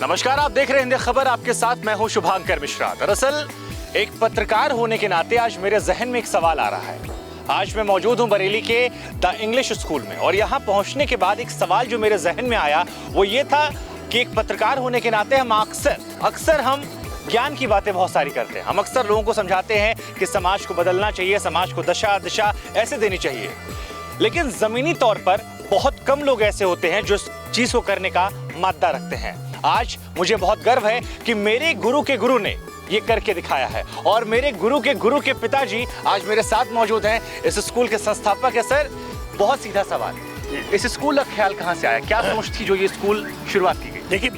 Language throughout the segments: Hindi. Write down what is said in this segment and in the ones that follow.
नमस्कार, आप देख रहे हैं हिंदी खबर। आपके साथ मैं हूं शुभांकर मिश्रा। दरअसल एक पत्रकार होने के नाते आज मेरे जहन में एक सवाल आ रहा है। आज मैं मौजूद हूं बरेली के द इंग्लिश स्कूल में और यहां पहुंचने के बाद एक सवाल जो मेरे जहन में आया वो ये था कि एक पत्रकार होने के नाते हम अक्सर हम ज्ञान की बातें बहुत सारी करते हैं। हम अक्सर लोगों को समझाते हैं कि समाज को बदलना चाहिए, समाज को दिशा ऐसे देनी चाहिए, लेकिन जमीनी तौर पर बहुत कम लोग ऐसे होते हैं जो इस चीज को करने का मादा रखते हैं। आज मुझे बहुत गर्व है कि मेरे गुरु के गुरु ने ये करके दिखाया है और मेरे गुरु के पिताजी आज मेरे साथ मौजूद हैं। इस स्कूल के संस्थापक है। सर, बहुत सीधा सवाल, इस स्कूल का ख्याल कहाँ से आया? क्या सोच थी जो ये स्कूल शुरुआत की गई? देखिए,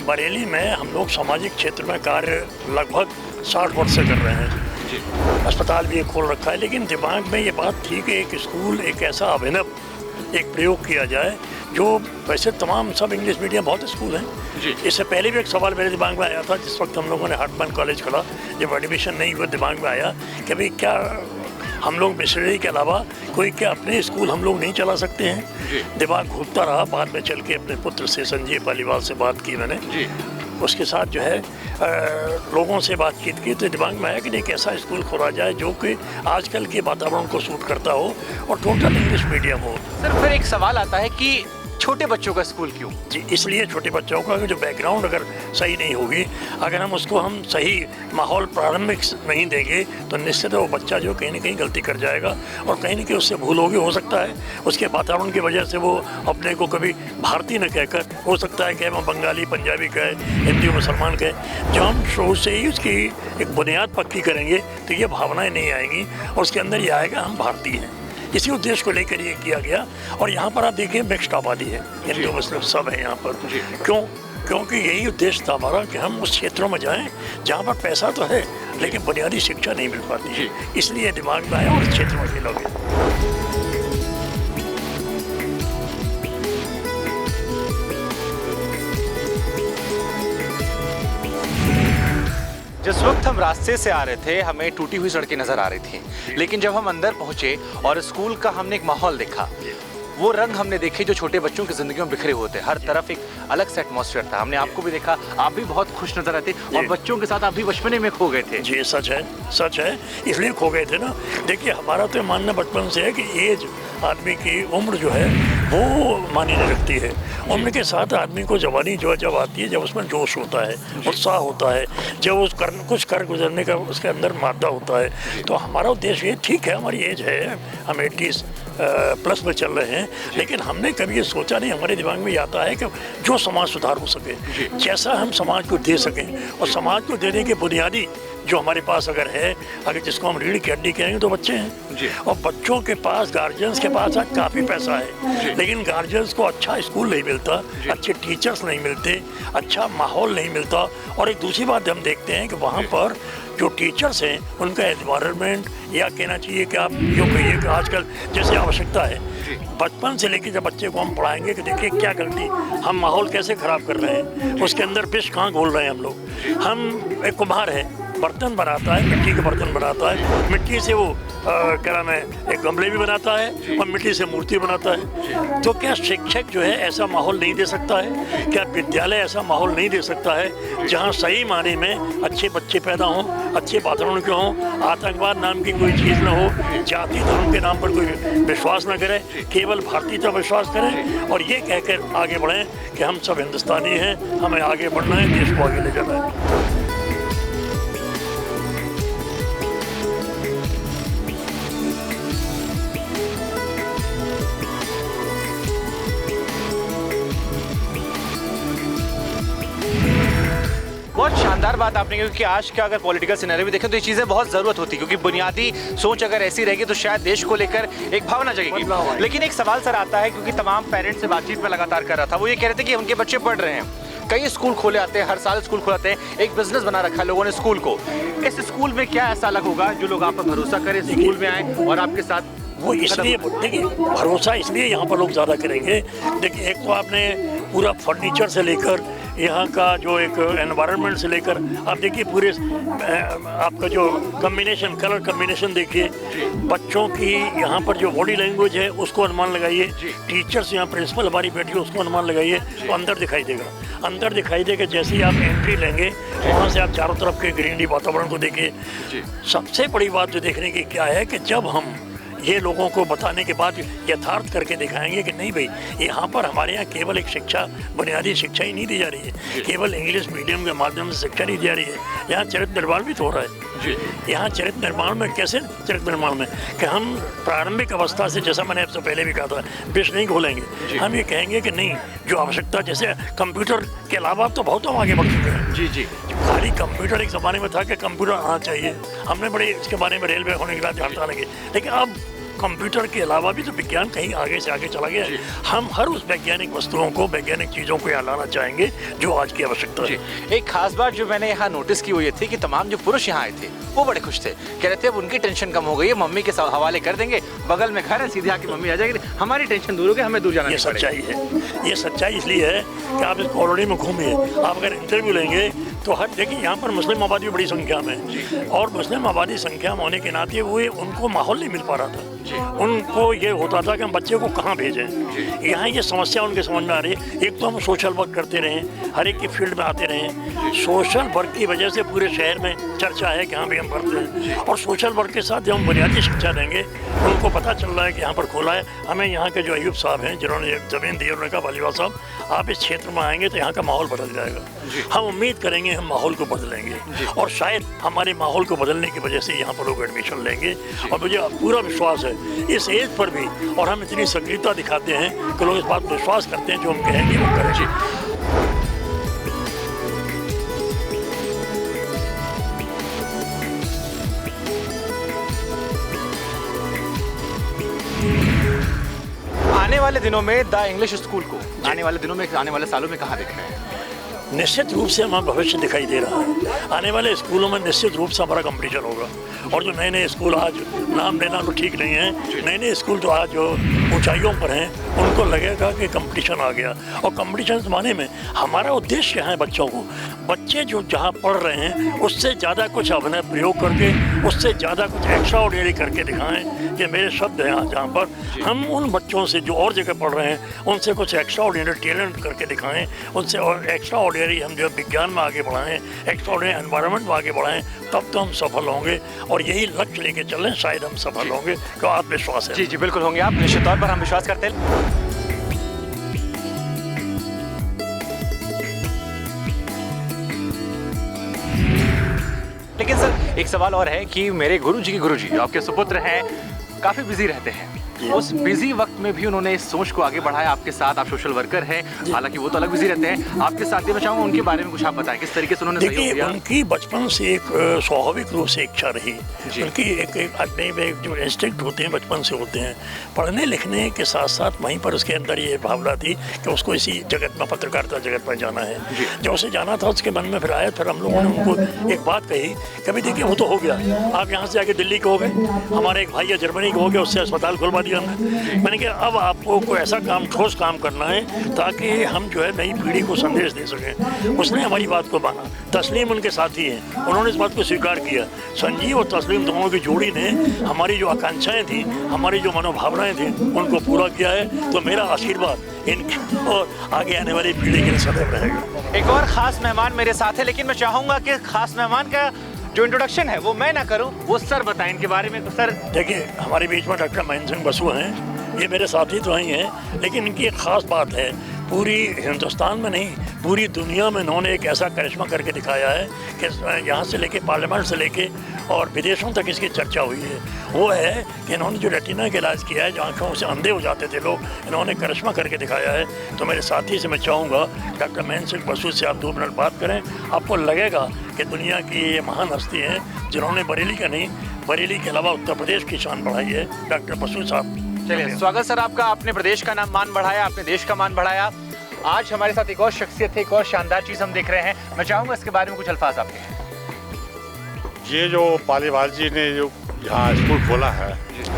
बरेली में हम लोग सामाजिक क्षेत्र में कार्य लगभग 60 वर्ष से कर रहे हैं जी। अस्पताल भी खोल रखा है, लेकिन दिमाग में ये बात थी कि एक स्कूल, एक ऐसा अभिनव एक प्रयोग किया जाए जो वैसे तमाम सब इंग्लिश मीडियम बहुत स्कूल हैं जी। इससे पहले भी एक सवाल मेरे दिमाग में आया था जिस वक्त हम लोगों ने हार्टमैन कॉलेज खोला, जब एडमिशन नहीं हुआ दिमाग में आया कि भाई क्या हम लोग मिशनरी के अलावा कोई क्या अपने स्कूल हम लोग नहीं चला सकते हैं। दिमाग घूमता रहा। बाद में चल के अपने पुत्र से, संजय पालीवाल से बात की मैंने जी। उसके साथ जो है लोगों से बातचीत की तो दिमाग में आया कि एक ऐसा स्कूल खोला जाए जो कि आजकल के वातावरण को सूट करता हो और टोटल इंग्लिश मीडियम हो। सर, फिर एक सवाल आता है कि छोटे बच्चों का स्कूल क्यों? जी, इसलिए छोटे बच्चों का जो बैकग्राउंड अगर सही नहीं होगी, अगर हम उसको सही माहौल प्रारंभिक नहीं देंगे तो निश्चित है वो बच्चा जो कहीं ना कहीं गलती कर जाएगा और कहीं ना कहीं उससे भूल होगी। हो सकता है उसके वातावरण की वजह से वो अपने को कभी भारतीय न कहकर, हो सकता है कि हम बंगाली, पंजाबी कहे, हिंदू, मुसलमान कहे। जो हम शुरू से ही उसकी एक बुनियाद पक्की करेंगे तो ये भावनाएँ नहीं आएंगी और उसके अंदर ये आएगा हम भारतीय हैं। इसी उद्देश्य को लेकर ये किया गया और यहाँ पर आप देखिए मिक्स्ड आबादी है, हिंदू मुस्लिम सब है यहाँ पर। क्योंकि यही उद्देश्य था हमारा कि हम उस क्षेत्रों में जाएं जहाँ पर पैसा तो है लेकिन बुनियादी शिक्षा नहीं मिल पाती है। इसलिए दिमाग में आया और इस क्षेत्र में खेलोगे। जिस वक्त हम रास्ते से आ रहे थे हमें टूटी हुई सड़कें नजर आ रही थी, लेकिन जब हम अंदर पहुंचे और स्कूल का हमने एक माहौल देखा, वो रंग हमने देखे जो छोटे बच्चों की जिंदगी में बिखरे हुए थे। हर तरफ एक अलग सा एटमॉस्फेयर था। हमने आपको भी देखा, आप भी बहुत खुश नजर आते और बच्चों के साथ आप भी बचपने में खो गए थे। जी, सच है, इसलिए खो गए थे ना। देखिए, हमारा तो मानना बचपन से है कि एज, आदमी की उम्र जो है वो मानी नहीं रखती है। उम्र के साथ आदमी को जवानी जो है जब आती है, जब उसमें जोश होता है, उत्साह होता है, जब उस कुछ कर गुजरने का उसके अंदर मादा होता है। तो हमारा उद्देश्य ये, ठीक है हमारी एज है, हम 80 प्लस में चल रहे हैं, लेकिन हमने कभी ये सोचा नहीं, हमारे दिमाग में आता है कि जो समाज सुधार हो सके, जैसा हम समाज को दे सकें, और समाज को देने के बुनियादी जो हमारे पास अगर है, अगर जिसको हम रीढ़ की हड्डी कहेंगे तो बच्चे हैं। और बच्चों के पास, गार्जियंस के पास आज काफ़ी पैसा है, लेकिन गार्जियंस को अच्छा स्कूल नहीं मिलता, अच्छे टीचर्स नहीं मिलते, अच्छा माहौल नहीं मिलता। और एक दूसरी बात हम देखते हैं कि वहाँ पर जो टीचर्स हैं उनका एनवायरनमेंट, या कहना चाहिए कि आप यूँ कहिए कि आजकल जैसे आवश्यकता है, बचपन से लेकर जब बच्चे को हम पढ़ाएंगे कि देखिए क्या गलती, हम माहौल कैसे ख़राब कर रहे हैं, उसके अंदर विष कहाँ घोल रहे हैं हम लोग। हम एक कुम्हार है, बर्तन बनाता है, मिट्टी के बर्तन बनाता है, मिट्टी से वो क्या नाम है, एक गमले भी बनाता है और मिट्टी से मूर्ति बनाता है। तो क्या शिक्षक जो है ऐसा माहौल नहीं दे सकता है? क्या विद्यालय ऐसा माहौल नहीं दे सकता है जहाँ सही माने में अच्छे बच्चे पैदा हों, अच्छे वातावरण के हों, आतंकवाद नाम की कोई चीज़ ना हो, जाति धर्म के नाम पर कोई विश्वास न करे, केवल भारतीयता विश्वास करें और ये कहकर आगे बढ़ें कि हम सब हिंदुस्तानी हैं, हमें आगे बढ़ना है, देश को आगे ले जाना है। बहुत शानदार बात आपने, क्योंकि आज का अगर पॉलिटिकल सिनेरियो भी देखें तो ये चीज़ें बहुत ज़रूरत होती है, क्योंकि बुनियादी सोच अगर ऐसी रहेगी तो शायद देश को लेकर एक भावना जगेगी। लेकिन एक सवाल सर आता है, क्योंकि तमाम पेरेंट्स से बातचीत में लगातार कर रहा था, वो ये कह रहे थे कि उनके बच्चे पढ़ रहे हैं, कई स्कूल खोले आते हैं, हर साल स्कूल खोलते हैं, एक बिजनेस बना रखा है लोगों ने स्कूल को। इस स्कूल में क्या ऐसा अलग होगा जो लोग आप पर भरोसा करें, स्कूल में आए और आपके साथ? वो इसलिए, देखिए भरोसा इसलिए यहाँ पर लोग ज़्यादा करेंगे। देखिए, एक तो आपने पूरा फर्नीचर से लेकर यहाँ का जो एक एनवायरनमेंट से लेकर आप देखिए पूरे आपका जो कम्बिनेशन, कलर कम्बिनेशन देखिए, बच्चों की यहाँ पर जो बॉडी लैंग्वेज है उसको अनुमान लगाइए, टीचर्स यहाँ प्रिंसिपल हमारी बैठी है उसको अनुमान लगाइए, तो अंदर दिखाई देगा। अंदर दिखाई देगा जैसे ही आप एंट्री लेंगे वहाँ से आप चारों तरफ के ग्रीनरी वातावरण को देखिए। सबसे बड़ी बात जो देखने की क्या है कि जब हम ये लोगों को बताने के बाद यथार्थ करके दिखाएंगे कि नहीं भाई, यहाँ पर हमारे यहाँ केवल एक शिक्षा, बुनियादी शिक्षा ही नहीं दी जा रही है, केवल इंग्लिश मीडियम के माध्यम से शिक्षा नहीं दी जा रही है, यहाँ चरित्र निर्माण भी तो हो रहा है। यहाँ चरित्र निर्माण में कैसे, चरित्र निर्माण में कि हम प्रारंभिक अवस्था से, जैसा मैंने आपसे पहले भी कहा था, विष नहीं घोलेंगे। हम ये कहेंगे कि नहीं, जो आवश्यकता, जैसे कंप्यूटर के अलावा तो बहुत हम आगे बढ़ चुके हैं। जी। खाली कंप्यूटर एक ज़माने में था कि कंप्यूटर आना चाहिए, हमने बड़े इसके बारे में रेलवे होने के बाद जानता लगे, लेकिन अब कंप्यूटर के अलावा भी तो विज्ञान कहीं आगे से आगे चला गया है। हम हर उस वैज्ञानिक वस्तुओं को, वैज्ञानिक चीज़ों को यहाँ लाना चाहेंगे जो आज की आवश्यकता है। एक खास बात जो मैंने यहाँ नोटिस की वो ये थी कि तमाम जो पुरुष यहाँ आए थे वो बड़े खुश थे, कह रहे थे अब उनकी टेंशन कम हो गई है, मम्मी के हवाले कर देंगे, बगल में घर है, सीधे आके मम्मी आ जाएगी, हमारी टेंशन दूर हो गई, हमें दूर जाना। ये सच्चाई है, ये सच्चाई इसलिए है कि आप इस कॉलोनी में घूमिए, आप अगर इंटरव्यू लेंगे तो हर देखिए यहाँ पर मुस्लिम आबादी बड़ी संख्या में, और मुस्लिम आबादी संख्या में होने के नाते हुए उनको माहौल नहीं मिल पा रहा था। उनको ये होता था कि हम बच्चे को कहाँ भेजें। यहाँ ये समस्या उनके समझ में आ रही है। एक तो हम सोशल वर्क करते रहें, हर एक की फील्ड में आते रहें, सोशल वर्क की वजह से पूरे शहर में चर्चा है कि हाँ भी हम करते हैं, और सोशल वर्क के साथ जब हम बुनियादी शिक्षा देंगे, उनको पता चल रहा है कि यहाँ पर खोला है। हमें यहाँ के जो अयूब साहब हैं जिन्होंने ज़मीन दी, उन्होंने कहा वालीबाग साहब आप इस क्षेत्र में आएंगे तो यहाँ का माहौल बदल जाएगा। हम उम्मीद करेंगे हम माहौल को बदलेंगे, और शायद हमारे माहौल को बदलने की वजह से यहाँ पर लोग एडमिशन लेंगे। और मुझे पूरा विश्वास है इस एज पर भी, और हम इतनी सक्रियता दिखाते हैं कि लोग इस बात पर विश्वास करते हैं, जो हम कहेंगे वो करेंगे। आने वाले दिनों में द इंग्लिश स्कूल को आने वाले दिनों में, आने वाले सालों में कहाँ देख रहे हैं? निश्चित रूप से हमारा भविष्य दिखाई दे रहा है। आने वाले स्कूलों में निश्चित रूप से हमारा कंपटीशन होगा, और जो नए नए स्कूल, आज नाम लेना तो ठीक नहीं है, नए नए स्कूल जो आज जो ऊंचाइयों पर हैं उनको लगेगा कि कंपटीशन आ गया। और कंपटीशन ज़माने में हमारा उद्देश्य क्या है, बच्चों को, बच्चे जो जहाँ पढ़ रहे हैं उससे ज़्यादा कुछ अभिनय प्रयोग करके, उससे ज़्यादा कुछ एक्स्ट्रा ऑर्डिनरी करके दिखाएं। कि मेरे शब्द हैं जहाँ पर हम उन बच्चों से जो और जगह पढ़ रहे हैं उनसे कुछ एक्स्ट्रा ऑर्डिनरी टैलेंट करके दिखाएं, उनसे और एक्स्ट्रा ऑर्डिनरी हम जो विज्ञान में आगे बढ़ाएं, एक्स्ट्रा ऑर्डिनरी एनवायरनमेंट में आगे बढ़ाएं, तब तो हम सफल होंगे। और यही लक्ष्य लेके चलें, शायद हम सफल होंगे। तो आत्मविश्वास है। जी बिल्कुल होंगे आप, निश्चित तौर पर हम विश्वास करते हैं। लेकिन सर एक सवाल और है कि मेरे गुरुजी के गुरुजी जो आपके सुपुत्र हैं काफी बिजी रहते हैं, उस बिजी वक्त में भी उन्होंने इस सोच को आगे बढ़ाया आपके साथ। आप सोशल वर्कर हैं, हालांकि वो तो अलग बिजी रहते हैं, आपके साथ ही मैं चाहूँगा उनके बारे में कुछ आप बताएं, किस तरीके से उन्होंने सहयोग दिया? उनकी बचपन से एक स्वाभाविक रूप से इच्छा रही, उनकी एक आदमी में जो इंस्टिंक्ट होते हैं बचपन से होते हैं, पढ़ने लिखने के साथ साथ वहीं पर उसके अंदर ये भावना थी कि उसको इसी जगत में, पत्रकारिता जगत में जाना है। जब उसे जाना था उसके मन में फिर आया, फिर हम लोगों ने उनको एक बात कही, कभी देखिए वो तो हो गया, आप यहाँ से आके दिल्ली के हो गए, हमारे एक भाई है जर्मनी के हो गया, उससे अस्पताल खुलवा दिया हमने। मैंने कहा अब आपको कोई ऐसा काम, ठोस काम करना है ताकि हम जो है नई पीढ़ी को संदेश दे सकें। उसने हमारी बात को माना। तस्लीम उनके साथी हैं, उन्होंने इस बात को स्वीकार किया। संजीव और तस्लीम दोनों की जोड़ी ने हमारी जो आकांक्षाएं थी, हमारी जो मनोभावनाएं थी, उनको पूरा किया है। तो मेरा आशीर्वाद इनकी और आगे आने वाली पीढ़ी के लिए सदैव रहेगा। एक और खास मेहमान मेरे साथ है, लेकिन मैं चाहूँगा कि खास मेहमान का जो इंट्रोडक्शन है वो मैं ना करूं, वो सर बताएं इनके बारे में। तो सर देखिए, हमारे बीच में डॉक्टर महेंद्र सिंह बसु हैं, ये मेरे साथी तो ही हैं, लेकिन इनकी एक ख़ास बात है, पूरी हिंदुस्तान में नहीं पूरी दुनिया में इन्होंने एक ऐसा करिश्मा करके दिखाया है कि यहाँ से लेके पार्लियामेंट से लेके और विदेशों तक इसकी चर्चा हुई है। वो है कि इन्होंने जो रेटिना का इलाज किया है, जो आँखों से अंधे हो जाते थे लोग, इन्होंने करिश्मा करके दिखाया है। तो मेरे साथी से मैं चाहूँगा डॉक्टर महेंद्र सिंह बसु से आप 2 मिनट बात करें। आपको लगेगा कि दुनिया की ये महान हस्ती हैं जिन्होंने बरेली का नहीं, बरेली के अलावा उत्तर प्रदेश की शान बढ़ाई है, डॉक्टर बसु साहब। चलिए, स्वागत सर आपका। आपने प्रदेश का नाम मान बढ़ाया, आपने देश का मान बढ़ाया। आज हमारे साथ एक और शख्सियत है, एक और शानदार चीज़ हम देख रहे हैं। मैं चाहूँगा इसके बारे में कुछ अल्फाज आपके हैं। ये जो पालीवाल जी ने जो यहाँ स्कूल खोला है,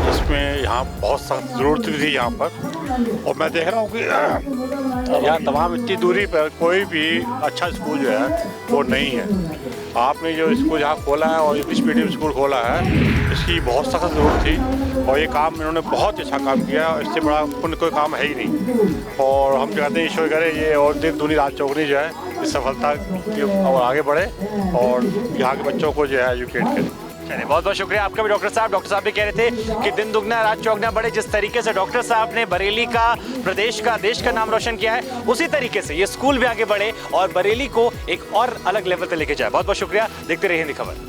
इसमें यहाँ बहुत सख्त ज़रूरत भी थी यहाँ पर, और मैं देख रहा हूँ कि यहाँ तमाम इतनी दूरी पर कोई भी अच्छा स्कूल जो है वो नहीं है। आपने जो स्कूल यहाँ खोला है और इंग्लिश मीडियम स्कूल खोला है, इसकी बहुत सख्त ज़रूरत थी और ये काम इन्होंने बहुत अच्छा काम किया और इससे बड़ा पुण्य कोई काम है ही नहीं। और हम चाहते हैं ईश्वर करे ये और दिन दूनी रात चौगनी जो है इस सफलता की और आगे बढ़े और यहाँ के बच्चों को जो है एजुकेट करें। चलिए, बहुत बहुत शुक्रिया आपका भी डॉक्टर साहब भी कह रहे थे कि दिन दुगना रात चौगना बढ़े। जिस तरीके से डॉक्टर साहब ने बरेली का, प्रदेश का, देश का नाम रोशन किया है, उसी तरीके से ये स्कूल भी आगे बढ़े और बरेली को एक और अलग लेवल पे लेके जाए। बहुत बहुत शुक्रिया, देखते रहिए हिंदी खबर।